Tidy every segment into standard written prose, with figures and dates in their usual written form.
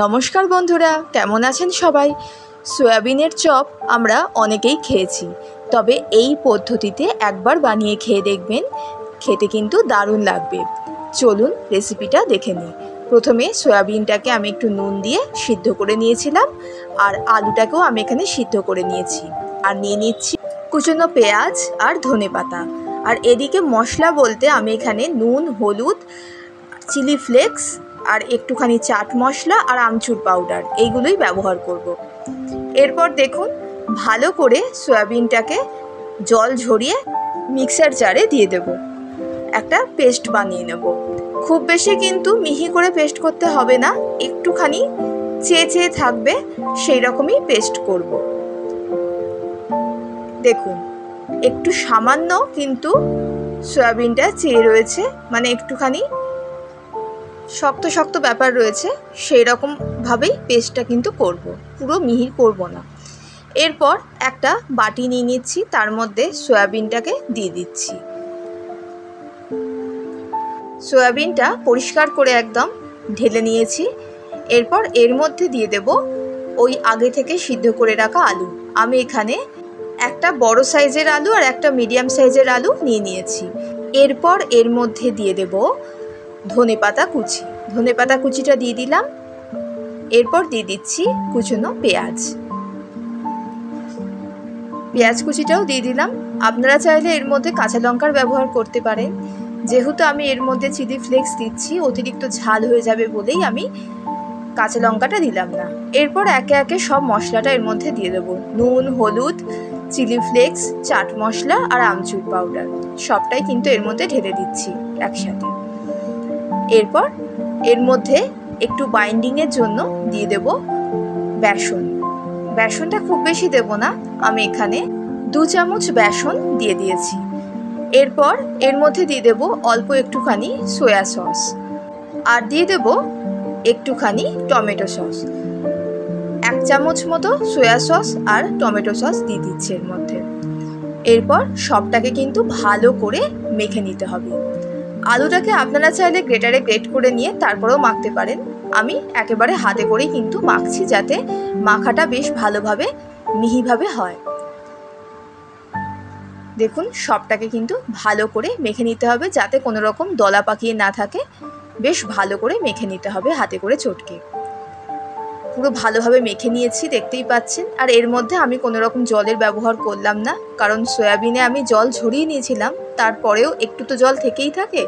নমস্কার বন্ধুরা, কেমন আছেন সবাই? সয়াবিনের চপ আমরা অনেকেই খেয়েছি, তবে এই পদ্ধতিতে একবার বানিয়ে খেয়ে দেখবেন, খেতে কিন্তু দারুণ লাগবে। চলুন রেসিপিটা দেখে নিই। প্রথমে সয়াবিনটাকে আমি একটু নুন দিয়ে সিদ্ধ করে নিয়েছিলাম, আর আলুটাকেও আমি এখানে সিদ্ধ করে নিয়েছি। আর নিয়ে নিচ্ছি কুচনো পেঁয়াজ আর ধনেপাতা। আর এদিকে মশলা বলতে আমি এখানে নুন, হলুদ, চিলি ফ্লেক্স আর একটুখানি চাট মশলা আর আমচুর পাউডার এইগুলোই ব্যবহার করব। এরপর দেখুন, ভালো করে সয়াবিনটাকে জল ঝরিয়ে মিক্সার জারে দিয়ে দেব। একটা পেস্ট বানিয়ে নেব। খুব বেশি কিন্তু মিহি করে পেস্ট করতে হবে না, একটুখানি চেয়ে চেয়ে থাকবে সেই রকমই পেস্ট করব। দেখুন, একটু সামান্য কিন্তু সয়াবিনটা চেয়ে রয়েছে, মানে একটুখানি শক্ত শক্ত ব্যাপার রয়েছে, সেই রকমভাবেই পেস্টটা কিন্তু করব, পুরো মিহি করব না। এরপর একটা বাটি নিয়ে নিচ্ছি, তার মধ্যে সয়াবিনটাকে দিয়ে দিচ্ছি। সয়াবিনটা পরিষ্কার করে একদম ঢেলে নিয়েছি। এরপর এর মধ্যে দিয়ে দেব ওই আগে থেকে সিদ্ধ করে রাখা আলু। আমি এখানে একটা বড় সাইজের আলু আর একটা মিডিয়াম সাইজের আলু নিয়ে নিয়েছি। এরপর এর মধ্যে দিয়ে দেব ধনেপাতা কুচি। ধনেপাতা কুচিটা দিয়ে দিলাম। এরপর দিয়ে দিচ্ছি কুচনো পেঁয়াজ। পেঁয়াজ কুচিটাও দিয়ে দিলাম। আপনারা চাইলে এর মধ্যে কাঁচা লঙ্কার ব্যবহার করতে পারেন। যেহেতু আমি এর মধ্যে চিলি ফ্লেক্স দিচ্ছি, অতিরিক্ত ঝাল হয়ে যাবে বলেই আমি কাঁচা লঙ্কাটা দিলাম না। এরপর একে একে সব মশলাটা এর মধ্যে দিয়ে দেবো। নুন, হলুদ, চিলি ফ্লেক্স, চাট মশলা আর আমচুর পাউডার সবটাই কিন্তু এর মধ্যে ঢেলে দিচ্ছি একসাথে। এরপর এর মধ্যে একটু বাইন্ডিংয়ের জন্য দিয়ে দেব বেসন। বেসনটা খুব বেশি দেব না, আমি এখানে 2 চামচ বেসন দিয়ে দিয়েছি। এরপর এর মধ্যে দিয়ে দেব অল্প একটুখানি সয়া সস, আর দিয়ে দেব একটুখানি টমেটো সস। 1 চামচ মতো সয়া সস আর টমেটো সস দিয়ে দিচ্ছি এর মধ্যে। এরপর সবটাকে কিন্তু ভালো করে মেখে নিতে হবে। আলুটাকে আপনারা চাইলে গ্রেটারে গ্রেট করে নিয়ে তারপরেও মাখতে পারেন। আমি একেবারে হাতে করেই কিন্তু মাখছি, যাতে মাখাটা বেশ ভালোভাবে মিহিভাবে হয়। দেখুন, সবটাকে কিন্তু ভালো করে মেখে নিতে হবে, যাতে কোনো রকম দলা পাকিয়ে না থাকে। বেশ ভালো করে মেখে নিতে হবে হাতে করে চটকে। পুরো ভালোভাবে মেখে নিয়েছি, দেখতেই পাচ্ছেন। আর এর মধ্যে আমি কোনো রকম জলের ব্যবহার করলাম না, কারণ সয়াবিনে আমি জল ঝরিয়ে নিয়েছিলাম, তারপরেও একটু তো জল থেকেই থাকে,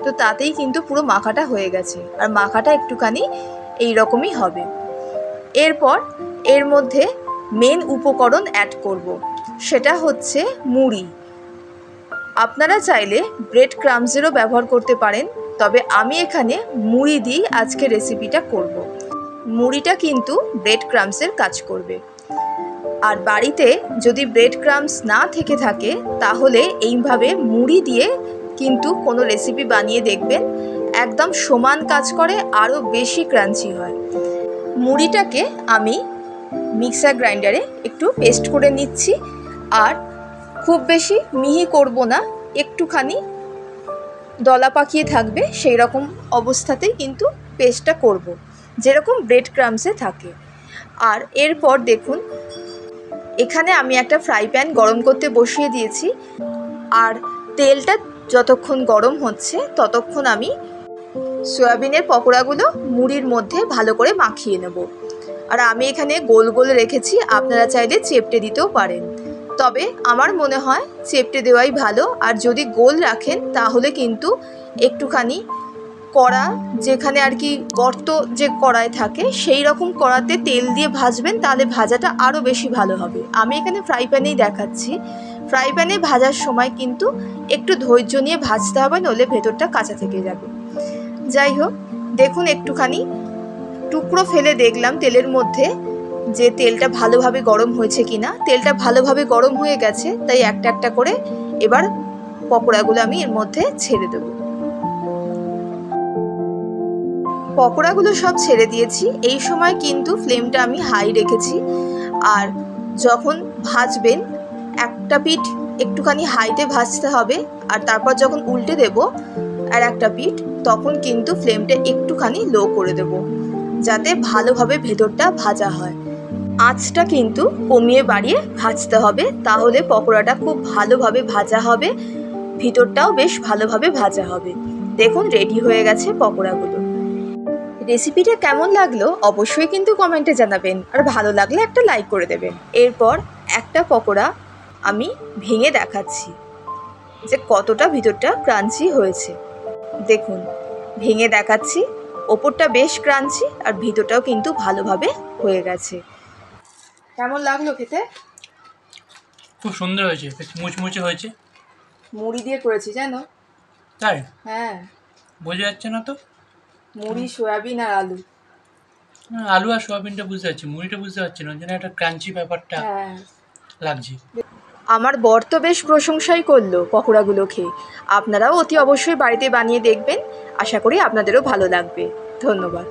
তো তাতেই কিন্তু পুরো মাখাটা হয়ে গেছে। আর মাখাটা একটুখানি এই রকমই হবে। এরপর এর মধ্যে মেন উপকরণ অ্যাড করব, সেটা হচ্ছে মুড়ি। আপনারা চাইলে ব্রেড ক্রাম্বসেরও ব্যবহার করতে পারেন, তবে আমি এখানে মুড়ি দিয়ে আজকে রেসিপিটা করব। মুড়িটা কিন্তু ব্রেড ক্রাম্বসের কাজ করবে। আর বাড়িতে যদি ব্রেড ক্রাম্বস না থেকে থাকে, তাহলে এইভাবে মুড়ি দিয়ে কিন্তু কোনো রেসিপি বানিয়ে দেখবেন, একদম সমান কাজ করে, আরও বেশি ক্রাঞ্চি হয়। মুড়িটাকে আমি মিক্সার গ্রাইন্ডারে একটু পেস্ট করে নিচ্ছি। আর খুব বেশি মিহি করব না, একটুখানি দলা পাকিয়ে থাকবে সেই রকম অবস্থাতেই কিন্তু পেস্টটা করব, যেরকম ব্রেড ক্রাম্বসে থাকে। আর এরপর দেখুন, এখানে আমি একটা ফ্রাই প্যান গরম করতে বসিয়ে দিয়েছি। আর তেলটা যতক্ষণ গরম হচ্ছে, ততক্ষণ আমি সয়াবিনের পকোড়াগুলো মুড়ির মধ্যে ভালো করে মাখিয়ে নেব। আর আমি এখানে গোল গোল রেখেছি, আপনারা চাইলে চেপটে দিতেও পারেন, তবে আমার মনে হয় চেপটে দেওয়াই ভালো। আর যদি গোল রাখেন, তাহলে কিন্তু একটুখানি কড়া, যেখানে আর কি গর্ত যে কড়াই থাকে, সেই রকম কড়াতে তেল দিয়ে ভাজবেন, তাহলে ভাজাটা আরও বেশি ভালো হবে। আমি এখানে ফ্রাই প্যানেই দেখাচ্ছি। ফ্রাই প্যানে ভাজার সময় কিন্তু একটু ধৈর্য নিয়ে ভাজতে হবে, নইলে ভেতরটা কাঁচা থেকে যাবে। যাই হোক, দেখুন একটুখানি টুকরো ফেলে দেখলাম তেলের মধ্যে যে তেলটা ভালোভাবে গরম হয়েছে কিনা। তেলটা ভালোভাবে গরম হয়ে গেছে, তাই একটা একটা করে এবার পকোড়াগুলো আমি এর মধ্যে ছেড়ে দেব। পকোড়াগুলো সব ছেড়ে দিয়েছি। এই সময় কিন্তু ফ্লেমটা আমি হাই রেখেছি। আর যখন ভাজবেন, একটা পিঠ একটুখানি হাইতে ভাজতে হবে, আর তারপর যখন উল্টে দেব আর একটা পিঠ, তখন কিন্তু ফ্লেমটা একটুখানি লো করে দেব। যাতে ভালোভাবে ভেতরটা ভাজা হয়। আঁচটা কিন্তু কমিয়ে বাড়িয়ে ভাজতে হবে, তাহলে পকোড়াটা খুব ভালোভাবে ভাজা হবে, ভিতরটাও বেশ ভালোভাবে ভাজা হবে। দেখুন রেডি হয়ে গেছে পকোড়াগুলো। রেসিপিটা কেমন লাগলো অবশ্যই কিন্তু কমেন্টে জানাবেন, আর ভালো লাগলে একটা লাইক করে দেবেন। এরপর একটা পকোড়া আমি ভেঙে দেখাচ্ছি যে কতটা ভিতরটা ক্রাঞ্চি হয়েছে। দেখুন ভেঙে দেখাচ্ছি, ওপরটা বেশ ক্রাঞ্চি আর ভিতরটাও কিন্তু ভালোভাবে হয়ে গেছে। কেমন লাগলো খেতে? খুব সুন্দর হয়েছে, বেশ মুচমুচে হয়েছে। মুড়ি দিয়ে করেছি জানো? তাই? হ্যাঁ, বোঝা যাচ্ছে না তো। মুড়ি, সয়াবিন আর আলু। আলু আর সোয়াবিনটা বুঝতে পারছি, মুড়িটা বুঝতে পারছি না, ওই জন্য একটা ক্রাঞ্চি ব্যাপারটা হ্যাঁ, লাগছে। আমার বর তো বেশ প্রশংসাই করলো পকোড়াগুলো খেয়ে। আপনারাও অতি অবশ্যই বাড়িতে বানিয়ে দেখবেন, আশা করি আপনাদেরও ভালো লাগবে। ধন্যবাদ।